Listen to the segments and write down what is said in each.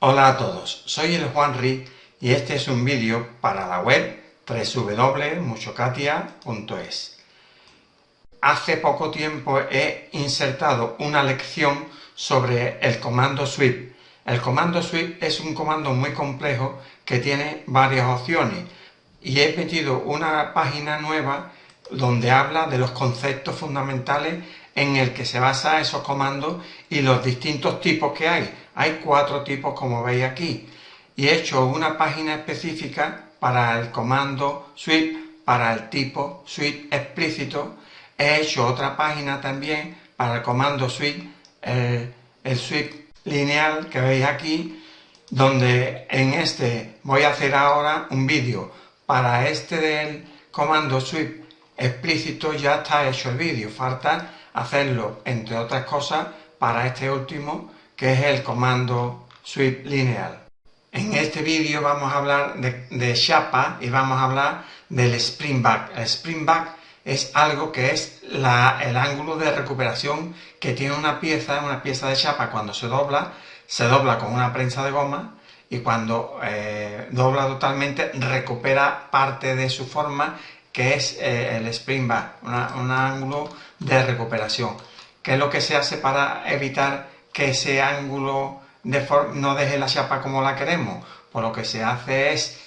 Hola a todos, soy el Juanri y este es un vídeo para la web www.muchocatia.es. Hace poco tiempo he insertado una lección sobre el comando sweep. El comando sweep es un comando muy complejo que tiene varias opciones y he metido una página nueva donde habla de los conceptos fundamentales en el que se basa esos comandos y los distintos tipos que hay. Hay 4 tipos como veis aquí y he hecho una página específica para el comando sweep, para el tipo sweep explícito. He hecho otra página también para el comando sweep, el sweep lineal que veis aquí, donde en este voy a hacer ahora un vídeo. Para este del comando sweep explícito ya está hecho el vídeo, falta hacerlo, entre otras cosas, para este último, que es el comando sweep lineal. En este vídeo vamos a hablar de chapa y vamos a hablar del spring back. El spring back es algo que es el ángulo de recuperación que tiene una pieza de chapa. Cuando se dobla con una prensa de goma y cuando dobla totalmente recupera parte de su forma, que es el spring back, un ángulo de recuperación. ¿Qué es lo que se hace para evitar que ese ángulo no deje la chapa como la queremos? Pues lo que se hace es,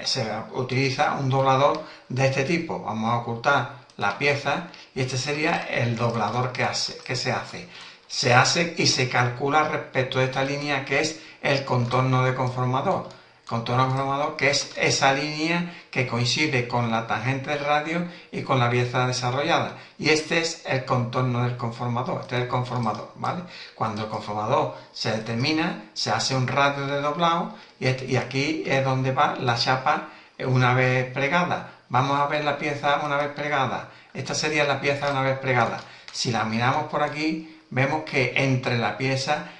se utiliza un doblador de este tipo. Vamos a ocultar la pieza y este sería el doblador que se hace. Se hace y se calcula respecto de esta línea que es el contorno de conformador. Contorno de conformador, que es esa línea que coincide con la tangente del radio y con la pieza desarrollada. Y este es el contorno del conformador, este es el conformador, ¿vale? Cuando el conformador se determina, se hace un radio de doblado y aquí es donde va la chapa una vez plegada. Vamos a ver la pieza una vez plegada. Esta sería la pieza una vez plegada. Si la miramos por aquí, vemos que entre la pieza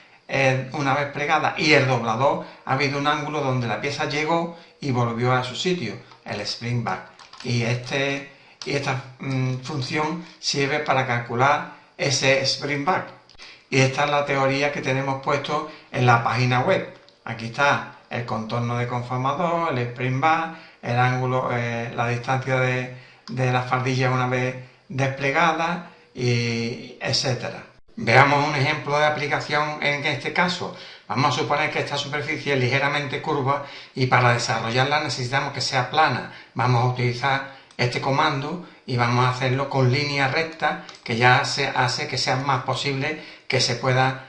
una vez plegada y el doblador ha habido un ángulo donde la pieza llegó y volvió a su sitio, el spring back. Y esta función sirve para calcular ese spring back. Y esta es la teoría que tenemos puesto en la página web. Aquí está el contorno de conformador, el spring back, el ángulo, la distancia de la fardilla una vez desplegada, y etcétera. Veamos un ejemplo de aplicación en este caso. Vamos a suponer que esta superficie es ligeramente curva y para desarrollarla necesitamos que sea plana. Vamos a utilizar este comando y vamos a hacerlo con línea recta, que ya se hace que sea más posible que se pueda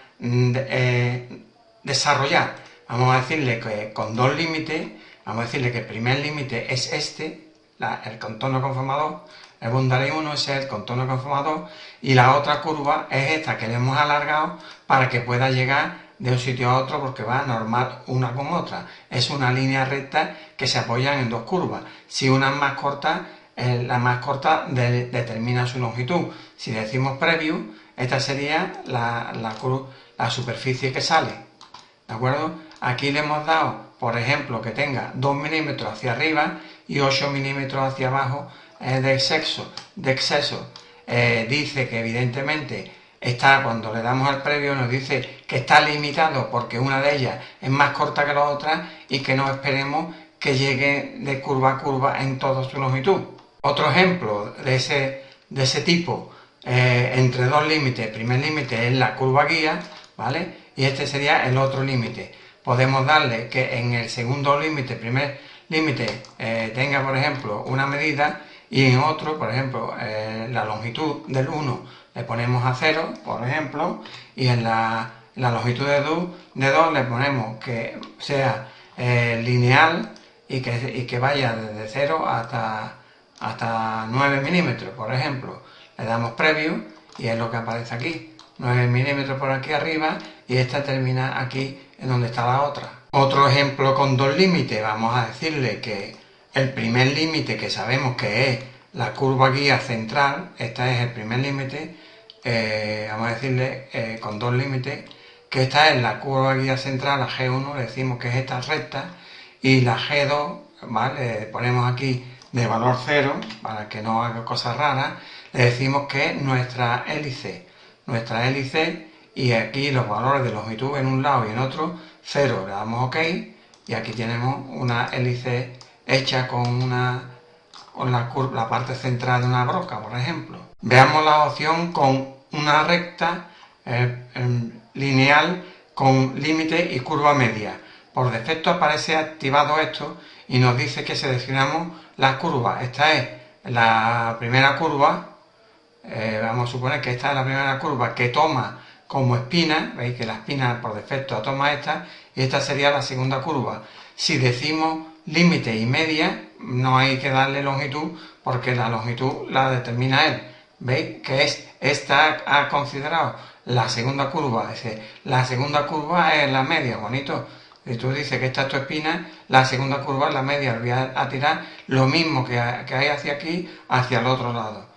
desarrollar. Vamos a decirle que con 2 límites, vamos a decirle que el primer límite es este, el contorno conformador. El boundary 1 es el contorno conformador y la otra curva es esta que le hemos alargado para que pueda llegar de un sitio a otro, porque va normal una con otra. Es una línea recta que se apoyan en 2 curvas. Si una es más corta, la más corta determina su longitud. Si decimos preview, esta sería la superficie que sale. ¿De acuerdo? Aquí le hemos dado, por ejemplo, que tenga 2 milímetros hacia arriba y 8 milímetros hacia abajo de exceso. Dice que evidentemente está, cuando le damos al previo, nos dice que está limitado porque una de ellas es más corta que la otra y que no esperemos que llegue de curva a curva en toda su longitud. Otro ejemplo de ese tipo, entre 2 límites, el primer límite es la curva guía, ¿vale? Y este sería el otro límite. Podemos darle que en el segundo límite, primer límite, tenga, por ejemplo, una medida, y en otro, por ejemplo, la longitud del 1 le ponemos a 0, por ejemplo, y en la longitud de 2 le ponemos que sea lineal y que vaya desde 0 hasta 9 milímetros, por ejemplo. Le damos preview y es lo que aparece aquí. 9 milímetros por aquí arriba y esta termina aquí en donde está la otra. Otro ejemplo con 2 límites, vamos a decirle que el primer límite, que sabemos que es la curva guía central, este es el primer límite, vamos a decirle con 2 límites, que esta es la curva guía central, la G1, le decimos que es esta recta, y la G2, ¿vale? Le ponemos aquí de valor 0, para que no haga cosas raras, le decimos que es nuestra hélice, y aquí los valores de longitud en un lado y en otro 0, le damos OK y aquí tenemos una hélice hecha con la parte central de una broca, por ejemplo. Veamos la opción con una recta lineal con límite y curva media. Por defecto aparece activado esto y nos dice que seleccionamos las curvas. Esta es la primera curva, vamos a suponer que esta es la primera curva que toma como espina, veis que la espina por defecto toma esta, y esta sería la segunda curva. Si decimos límite y media, no hay que darle longitud porque la longitud la determina él. ¿Veis? Que es esta ha considerado la segunda curva. La segunda curva es la media, bonito. Si tú dices que esta es tu espina, la segunda curva es la media. Voy a tirar lo mismo que hay hacia aquí, hacia el otro lado.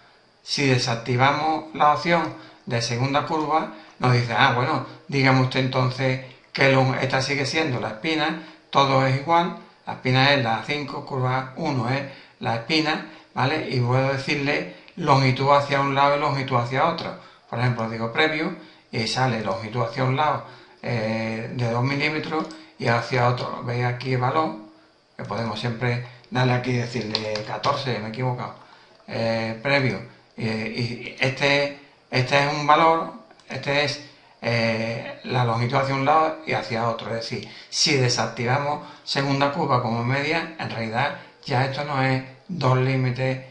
Si desactivamos la opción de segunda curva, nos dice, bueno, dígame usted entonces que esta sigue siendo la espina, todo es igual, la espina es la 5, curva 1 es la espina, ¿vale? Y puedo decirle longitud hacia un lado y longitud hacia otro. Por ejemplo, digo previo y sale longitud hacia un lado de 2 milímetros y hacia otro. Veis aquí el valor, que podemos siempre darle aquí y decirle 14, me he equivocado, previo. Y este es un valor, este es la longitud hacia un lado y hacia otro. Es decir, si desactivamos segunda curva como media, en realidad ya esto no es 2 límites,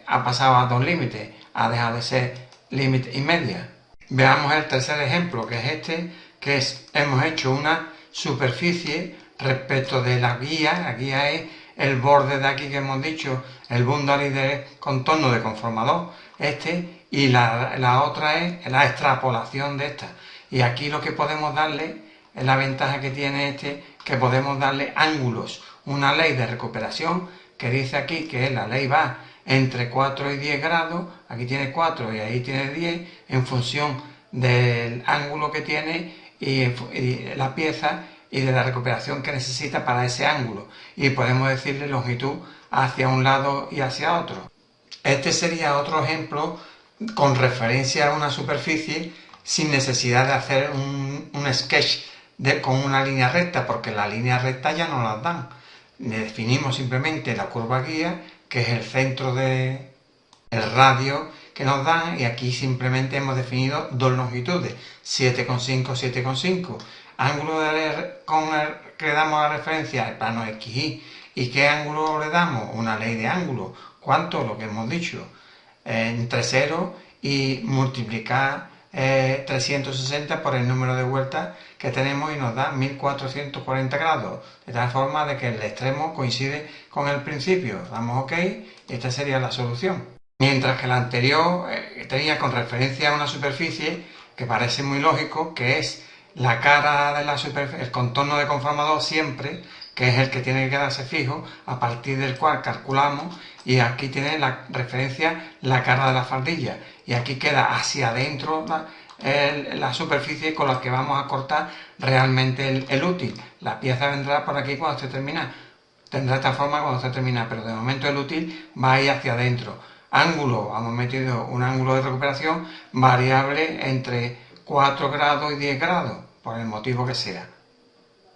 ha pasado a 2 límites, ha dejado de ser límite y media. Veamos el tercer ejemplo, que es este, que hemos hecho una superficie respecto de la guía es el borde de aquí que hemos dicho, el boundary de contorno de conformador, y la otra es la extrapolación de esta. Y aquí lo que podemos darle, es la ventaja que tiene que podemos darle ángulos. Una ley de recuperación que dice aquí que la ley va entre 4 y 10 grados, aquí tiene 4 y ahí tiene 10, en función del ángulo que tiene y la pieza y de la recuperación que necesita para ese ángulo. Y podemos decirle longitud hacia un lado y hacia otro. Este sería otro ejemplo con referencia a una superficie sin necesidad de hacer un sketch con una línea recta, porque la línea recta ya no las dan. Definimos simplemente la curva guía, que es el centro del radio que nos dan, y aquí simplemente hemos definido dos longitudes, 7,5, 7,5. Ángulo con el que damos la referencia, el plano XY. ¿Y qué ángulo le damos? Una ley de ángulo. ¿Cuánto? Lo que hemos dicho. Entre 0 y multiplicar 360 por el número de vueltas que tenemos y nos da 1440 grados. De tal forma de que el extremo coincide con el principio. Damos OK y esta sería la solución. Mientras que la anterior tenía con referencia a una superficie que parece muy lógico, que es la cara de la superficie, el contorno de conformador siempre, que es el que tiene que quedarse fijo, a partir del cual calculamos, y aquí tiene la referencia la cara de la faldilla, y aquí queda hacia adentro la superficie con la que vamos a cortar realmente el útil. La pieza vendrá por aquí cuando esté terminada, tendrá esta forma cuando esté terminada, pero de momento el útil va a ir hacia adentro. Ángulo, hemos metido un ángulo de recuperación variable entre 4 grados y 10 grados, por el motivo que sea.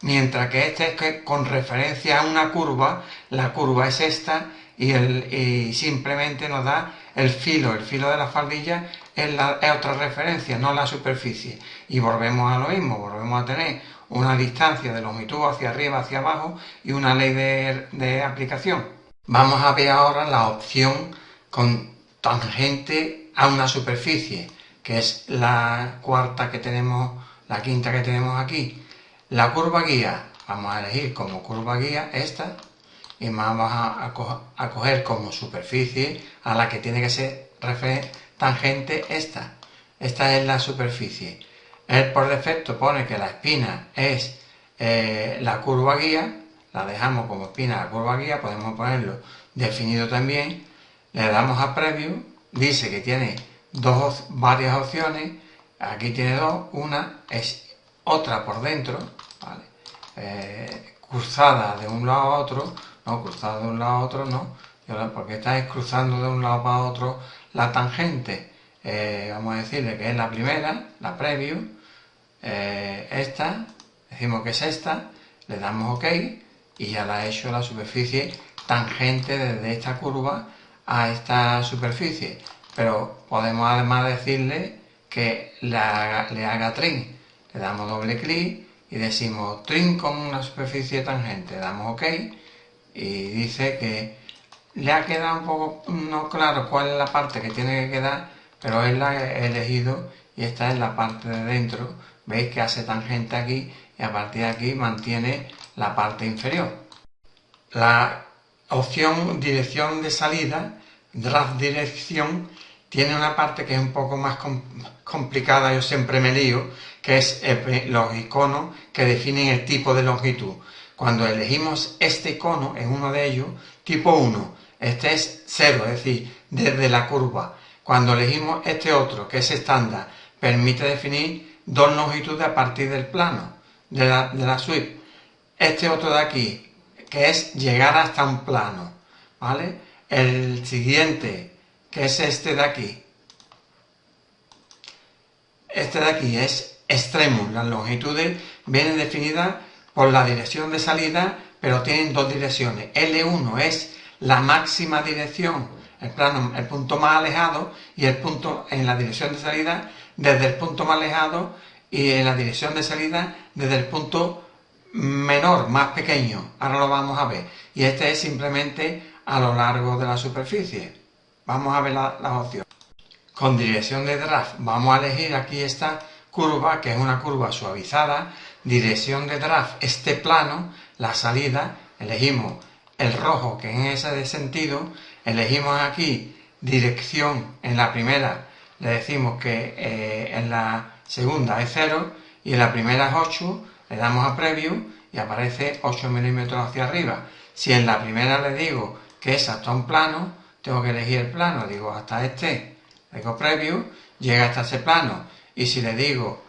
Mientras que este es que con referencia a una curva, la curva es esta y simplemente nos da el filo de la faldilla es otra referencia, no la superficie. Y volvemos a lo mismo, volvemos a tener una distancia de longitud hacia arriba, hacia abajo y una ley de aplicación. Vamos a ver ahora la opción con tangente a una superficie, que es la cuarta que tenemos, la quinta que tenemos aquí. La curva guía, vamos a elegir como curva guía esta y vamos a coger como superficie a la que tiene que ser tangente esta. Esta es la superficie. Él por defecto pone que la espina es la curva guía, la dejamos como espina la curva guía, podemos ponerlo definido también, le damos a preview, dice que tiene varias opciones, aquí tiene dos, una es otra por dentro, ¿vale? Cruzada de un lado a otro, no, cruzada de un lado a otro no, porque esta es cruzando de un lado para otro la tangente. Vamos a decirle que es la primera, la preview, esta, es decimos que es esta, le damos OK y ya la ha hecho la superficie tangente desde esta curva a esta superficie. Pero podemos además decirle que le haga trim. Le damos doble clic y decimos trim con una superficie tangente. Le damos OK y dice que le ha quedado un poco no claro cuál es la parte que tiene que quedar, pero él la ha elegido y esta es la parte de dentro. Veis que hace tangente aquí y a partir de aquí mantiene la parte inferior. La opción dirección de salida, draft dirección, tiene una parte que es un poco más complicada, yo siempre me lío, que es los iconos que definen el tipo de longitud. Cuando elegimos este icono, en uno de ellos, tipo 1, este es 0, es decir, desde la curva. Cuando elegimos este otro, que es estándar, permite definir dos longitudes a partir del plano, de la suite. Este otro de aquí, que es llegar hasta un plano, ¿vale? El siguiente, que es este de aquí. Este de aquí es extremo. Las longitudes vienen definidas por la dirección de salida, pero tienen dos direcciones. L1 es la máxima dirección, el punto más alejado, y el punto en la dirección de salida desde el punto más alejado y en la dirección de salida desde el punto menor, más pequeño. Ahora lo vamos a ver. Y este es simplemente a lo largo de la superficie. Vamos a ver las opciones. Con dirección de draft vamos a elegir aquí esta curva, que es una curva suavizada. Dirección de draft, este plano, la salida, elegimos el rojo, que es en ese sentido. Elegimos aquí dirección en la primera, le decimos que en la segunda es 0 y en la primera es 8, le damos a preview y aparece 8 milímetros hacia arriba. Si en la primera le digo que es hasta un plano, tengo que elegir el plano, digo hasta este, le digo preview, llega hasta ese plano. Y si le digo,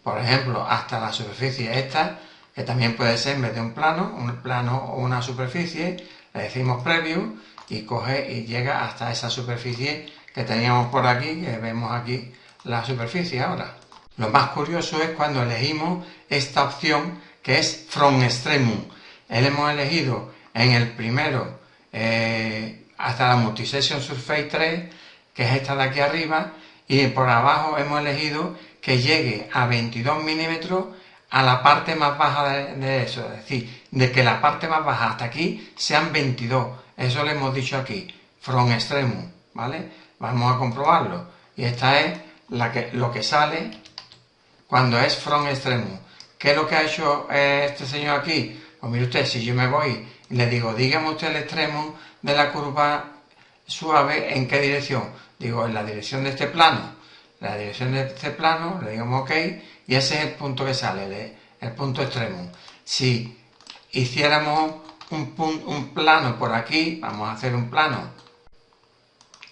por ejemplo, hasta la superficie esta, que también puede ser en vez de un plano o una superficie, le decimos preview y coge y llega hasta esa superficie que teníamos por aquí, que vemos aquí la superficie ahora. Lo más curioso es cuando elegimos esta opción que es From Extremum. Hemos elegido en el primero hasta la Multisection Surface 3, que es esta de aquí arriba, y por abajo hemos elegido que llegue a 22 milímetros a la parte más baja de eso, es decir, de que la parte más baja hasta aquí sean 22. Eso le hemos dicho aquí, From Extremum, ¿vale? Vamos a comprobarlo. Y esta es lo que sale cuando es From Extremum. ¿Qué es lo que ha hecho este señor aquí? Pues mire usted, si yo me voy y le digo, dígame usted el extremo de la curva suave, ¿en qué dirección? Digo, en la dirección de este plano. La dirección de este plano, le digamos OK, y ese es el punto que sale, el punto extremo. Si hiciéramos un plano por aquí, vamos a hacer un plano,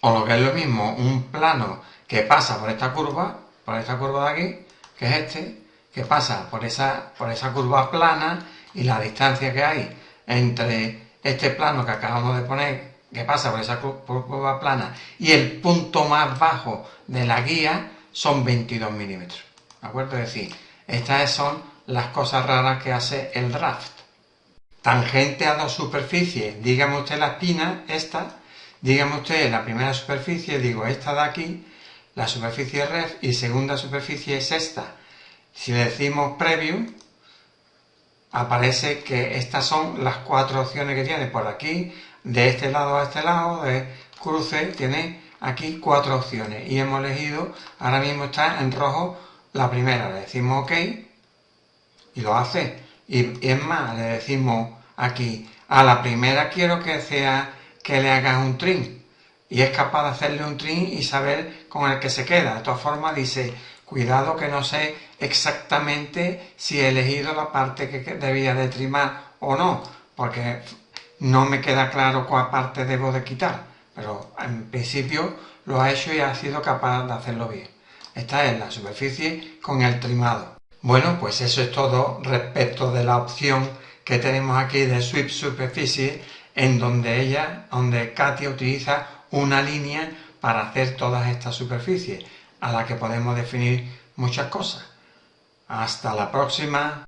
o lo que es lo mismo, un plano que pasa por esta curva de aquí, que es este, que pasa por esa curva plana, y la distancia que hay entre este plano que acabamos de poner, que pasa por esa curva plana, y el punto más bajo de la guía son 22 milímetros. ¿De acuerdo? Es decir, estas son las cosas raras que hace el draft. Tangente a dos superficies. Dígame usted la espina, esta. Dígame usted la primera superficie, digo esta de aquí, la superficie ref, y segunda superficie es esta. Si le decimos preview, aparece que estas son las 4 opciones que tiene por aquí, de este lado a este lado, de cruce, tiene aquí 4 opciones. Y hemos elegido, ahora mismo está en rojo la primera, le decimos OK y lo hace. Y es más, le decimos aquí, a la primera quiero que le hagas un trim. Y es capaz de hacerle un trim y saber con el que se queda. De todas formas dice, cuidado que no sé exactamente si he elegido la parte que debía de trimar o no, porque no me queda claro cuál parte debo de quitar, pero en principio lo ha hecho y ha sido capaz de hacerlo bien. Esta es la superficie con el trimado. Bueno, pues eso es todo respecto de la opción que tenemos aquí de Sweep Superficie, en donde Katia utiliza una línea para hacer todas estas superficies, a la que podemos definir muchas cosas. Hasta la próxima.